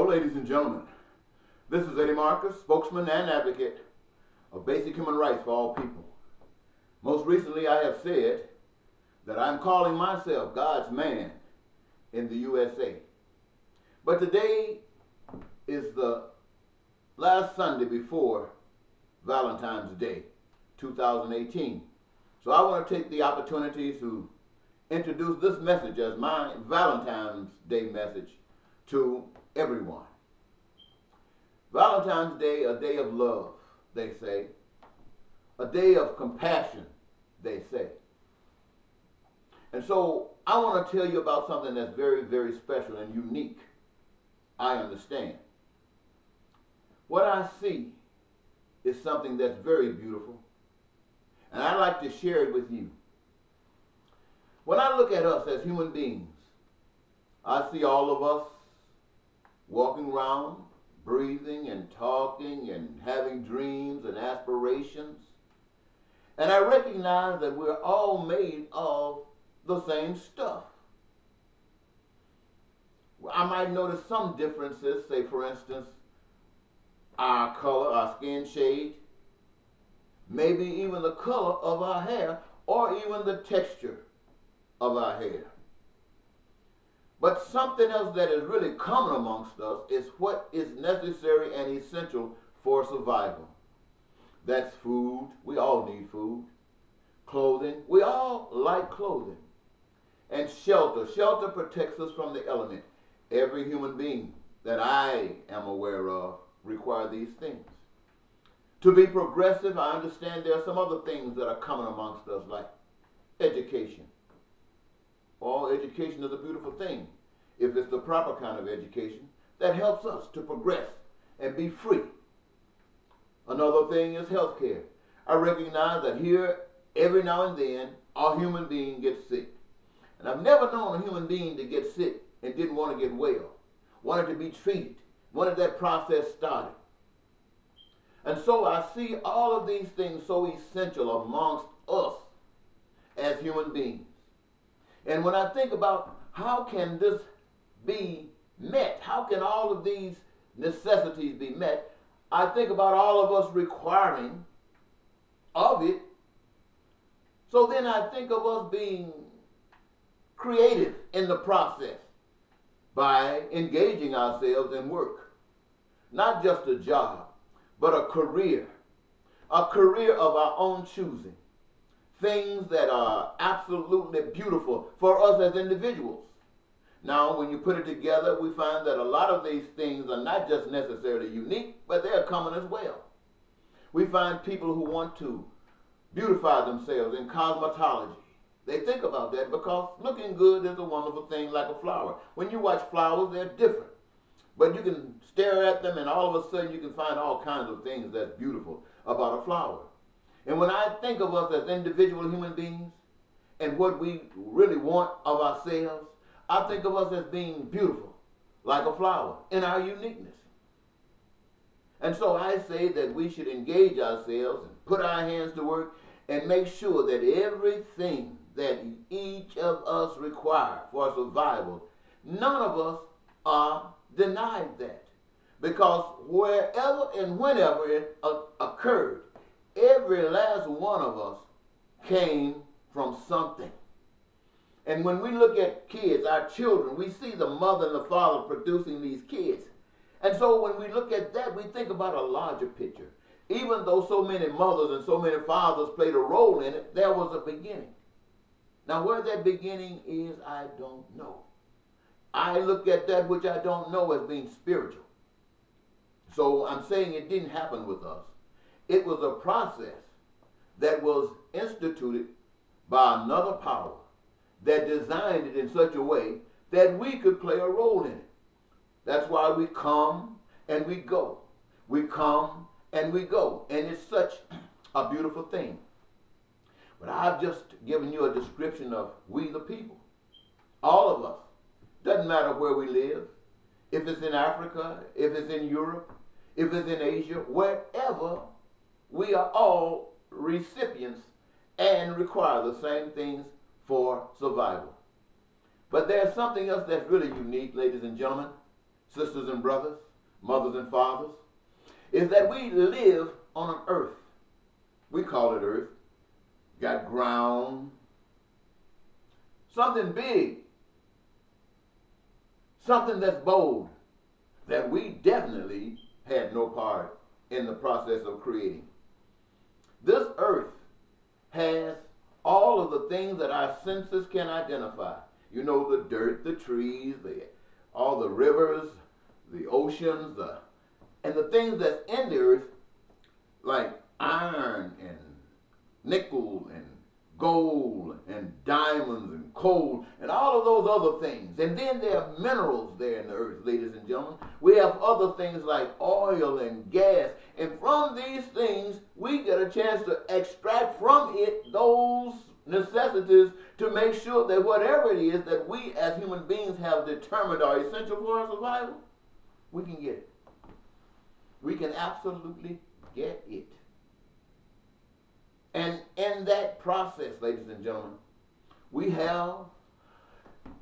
ladies and gentlemen. This is Eddie Marcus, spokesman and advocate of basic human rights for all people. Most recently, I have said that I'm calling myself God's man in the USA. But today is the last Sunday before Valentine's Day, 2018. So I want to take the opportunity to introduce this message as my Valentine's Day message to everyone. Valentine's Day, a day of love, they say. A day of compassion, they say. And so I want to tell you about something that's very, very special and unique, I understand. What I see is something that's very beautiful, and I'd like to share it with you. When I look at us as human beings, I see all of us walking around, breathing and talking and having dreams and aspirations. And I recognize that we're all made of the same stuff. I might notice some differences, say for instance, our color, our skin shade, maybe even the color of our hair, or even the texture of our hair. But something else that is really common amongst us is what is necessary and essential for survival. That's food. We all need food. Clothing. We all like clothing. And shelter. Shelter protects us from the element. Every human being that I am aware of require these things. To be progressive, I understand there are some other things that are common amongst us, like education. All education is a beautiful thing if it's the proper kind of education that helps us to progress and be free. Another thing is healthcare. I recognize that here, every now and then, a human being gets sick. And I've never known a human being to get sick and didn't want to get well, wanted to be treated, wanted that process started. And so I see all of these things so essential amongst us as human beings. And when I think about how can this be met, how can all of these necessities be met, I think about all of us requiring of it. So then I think of us being creative in the process by engaging ourselves in work. Not just a job, but a career of our own choosing. Things that are absolutely beautiful for us as individuals. Now, when you put it together, we find that a lot of these things are not just necessarily unique, but they're common as well. We find people who want to beautify themselves in cosmetology. They think about that because looking good is a wonderful thing, like a flower. When you watch flowers, they're different. But you can stare at them and all of a sudden you can find all kinds of things that's beautiful about a flower. And when I think of us as individual human beings and what we really want of ourselves, I think of us as being beautiful, like a flower, in our uniqueness. And so I say that we should engage ourselves and put our hands to work and make sure that everything that each of us require for survival, none of us are denied that. Because wherever and whenever it occurred, every last one of us came from something. And when we look at kids, our children, we see the mother and the father producing these kids. And so when we look at that, we think about a larger picture. Even though so many mothers and so many fathers played a role in it, there was a beginning. Now where that beginning is, I don't know. I look at that which I don't know as being spiritual. So I'm saying it didn't happen with us. It was a process that was instituted by another power that designed it in such a way that we could play a role in it. That's why we come and we go. We come and we go. And it's such a beautiful thing. But I've just given you a description of we the people. All of us. Doesn't matter where we live. If it's in Africa, if it's in Europe, if it's in Asia, wherever, we are all recipients and require the same things for survival. But there's something else that's really unique, ladies and gentlemen. sisters and brothers, mothers and fathers, is that we live on an earth. We call it earth. Got ground. Something big. Something that's bold. That we definitely had no part in the process of creating. This earth has all of the things that our senses can identify. You know, the dirt, the trees, all the rivers, the oceans, and the things that's in the earth, like iron and nickel and gold and diamonds and coal and all of those other things. And then there are minerals there in the earth, ladies and gentlemen. We have other things like oil and gas. And from these things, we get a chance to extract from it those necessities to make sure that whatever it is that we as human beings have determined are essential for our survival, we can get it. We can absolutely get it. And in that process, ladies and gentlemen, we have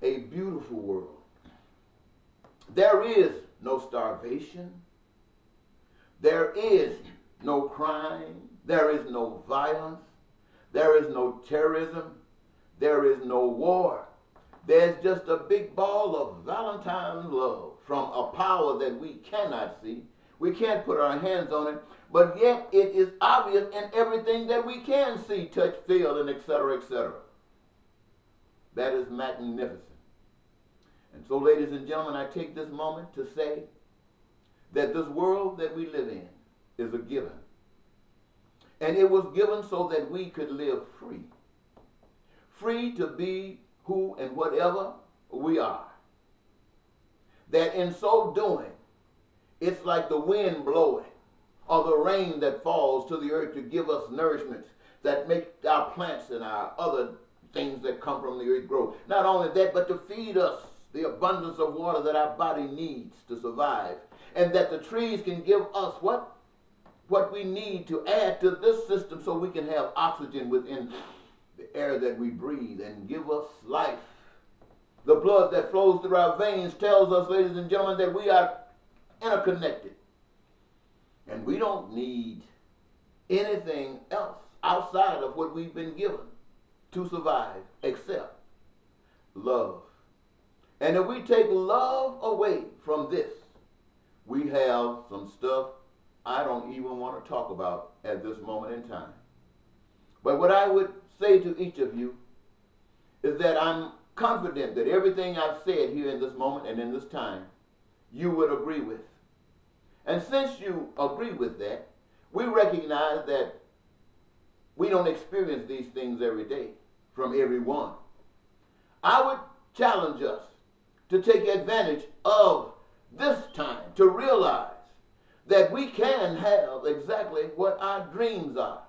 a beautiful world. There is no starvation. There is no crime. There is no violence. There is no terrorism. There is no war. There's just a big ball of Valentine's love from a power that we cannot see. We can't put our hands on it, but yet it is obvious in everything that we can see, touch, feel, and etc., etc. That is magnificent. And so, ladies and gentlemen, I take this moment to say that this world that we live in is a given. And it was given so that we could live free. Free to be who and whatever we are. That in so doing, it's like the wind blowing or the rain that falls to the earth to give us nourishment that make our plants and our other things that come from the earth grow. Not only that, but to feed us the abundance of water that our body needs to survive. And that the trees can give us what we need to add to this system so we can have oxygen within the air that we breathe and give us life. The blood that flows through our veins tells us, ladies and gentlemen, that we are interconnected. And we don't need anything else outside of what we've been given to survive except love. And if we take love away from this, we have some stuff I don't even want to talk about at this moment in time. But what I would say to each of you is that I'm confident that everything I've said here in this moment and in this time, you would agree with. And since you agree with that, we recognize that we don't experience these things every day from everyone. I would challenge us to take advantage of this time to realize that we can have exactly what our dreams are,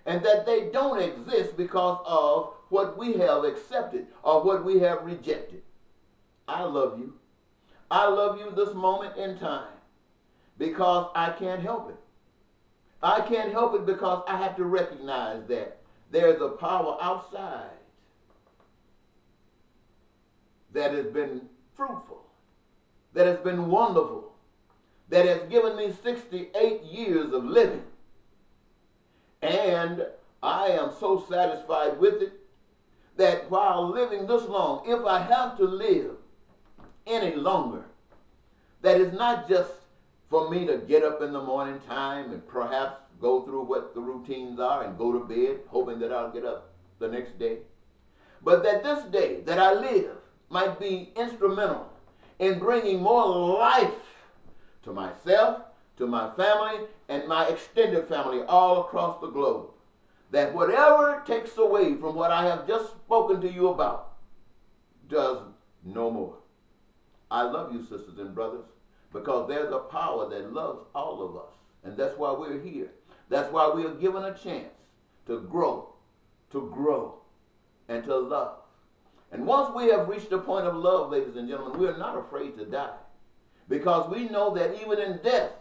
and that they don't exist because of what we have accepted or what we have rejected. I love you. I love you this moment in time because I can't help it. I can't help it because I have to recognize that there's a power outside that has been fruitful, that has been wonderful, that has given me 68 years of living. And I am so satisfied with it that while living this long, if I have to live any longer, that is not just for me to get up in the morning time and perhaps go through what the routines are and go to bed hoping that I'll get up the next day, but that this day that I live might be instrumental in bringing more life to myself, to my family, and my extended family all across the globe. That whatever takes away from what I have just spoken to you about does no more. I love you, sisters and brothers, because there's a power that loves all of us. And that's why we're here. That's why we are given a chance to grow, and to love. And once we have reached a point of love, ladies and gentlemen, we are not afraid to die. Because we know that even in death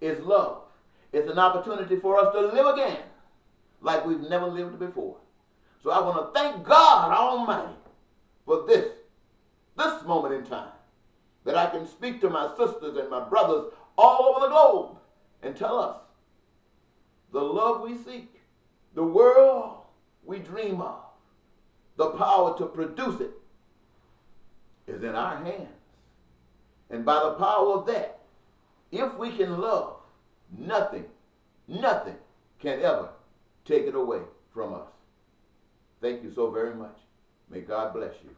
is love. It's an opportunity for us to live again like we've never lived before. So I want to thank God Almighty for this moment in time. that I can speak to my sisters and my brothers all over the globe and tell us the love we seek, the world we dream of, the power to produce it is in our hands. And by the power of that, if we can love, nothing can ever take it away from us. Thank you so very much. May God bless you.